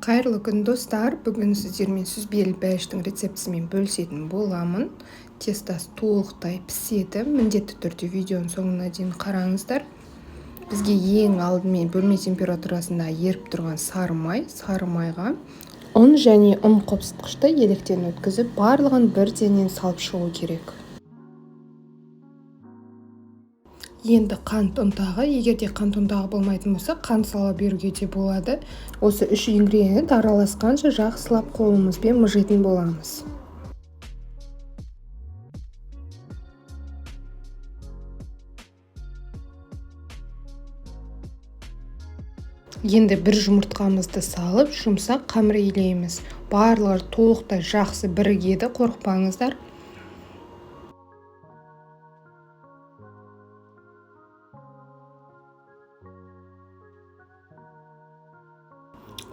Қайырлы күн достар, бүгін сіздермен сүзбелі бәліштің рецептісімен бөлісетін боламын. Тестасы толықтай піседі, міндетті түрде видеоның соңына дейін қараңыздар. Бізге ең алдымен бөлме температурасында еріп тұрған сары майға ұн және ұн қопсытқышты електен өткізіп, барлығын бірденен салып шығу керек. Енді қант ұнтағы, егерде қант ұнтағы болмайтын болса, қант сала беруге де болады. Осы үш ингредиент араласқанша жақсылап қолымызбен мыжитын боламыз. Енді бір жұмыртқамызды салып, жұмсақ қамыр илейміз. Барлығы толықтай жақсы бірігеді, қорықпаңыздар.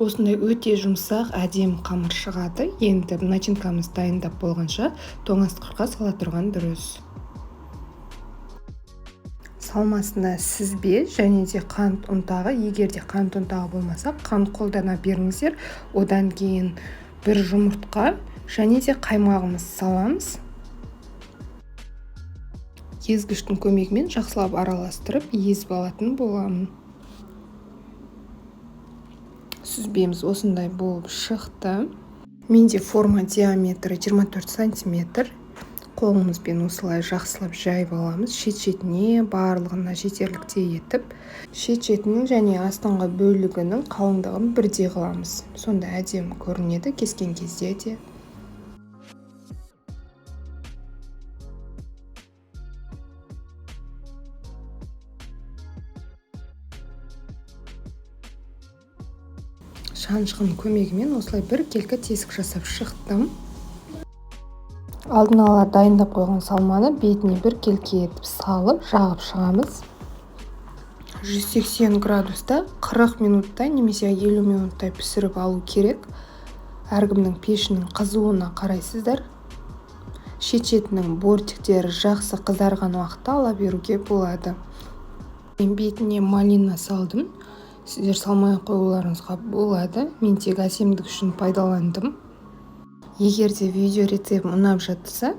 Осындай өте жұмсақ, әдемі қамыр шығады. Енді начинкамыз дайындап болғанша тоңазытқышқа сала тұрған дұрыс. Салмасына сүзбе және де қант ұнтағы. Егерде қант ұнтағы болмаса, қант қолдана беріңіздер. Одан кейін бір жұмыртқа және де қаймағымыз саламыз. Езгіштің көмегімен жақсылап араластырып, езіп алатын боламын. Сүзбеміз осындай болып шықты. Менде форма диаметрі 24 сантиметр. Қолымызбен осылай жақсылап жайып аламыз. Шет-шетіне барлығына жетерліктей етіп, шет-шетінің және астыңғы бөлігінің қалыңдығын бірдей қыламыз. Сонда әдемі көрінеді кескен кезде де. Шанышқының көмегімен осылай бір келкі тесік жасап шықтым. Алдын ала дайындап қойған салманы бетіне бір келке етіп салып, жағып шығамыз. 180 градуста 40 минуттай немесе 50 минуттай пісіріп алу керек. Әркімнің пешінің қызуына қарайсыздар. Шет-шетінің бортиктері жақсы қызарған уақытта ала беруге болады. Мен бетіне малина салдым. Сіздер салмай қоюларыңызға болады. Мен тек әсемдік үшін пайдаландым. Егерде видео рецептім ұнап жатса,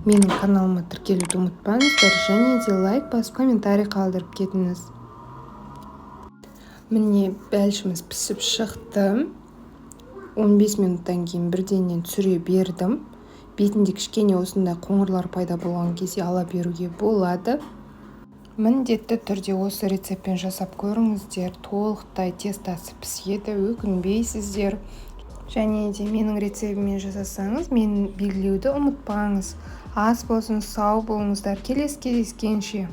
менің каналыма тіркелуді ұмытпаңыздар, және де лайк басып комментарий қалдырып кетіңіз. Міне бәлішіміз пісіп шықты. 15 минуттан кейін бірденен түсіре бердім. Бетінде кішкене осындай қоңырлар пайда болған кезде ала беруге болады. Міндетті түрде осы рецептпен жасап көріңіздер. Толықтай тестасы піседі, өкінбейсіздер. Және де менің рецептіммен жасасаңыз, мені белгілеуді ұмытпаңыз. Ас болсын, сау болыңыздар. Келесі кездескенше.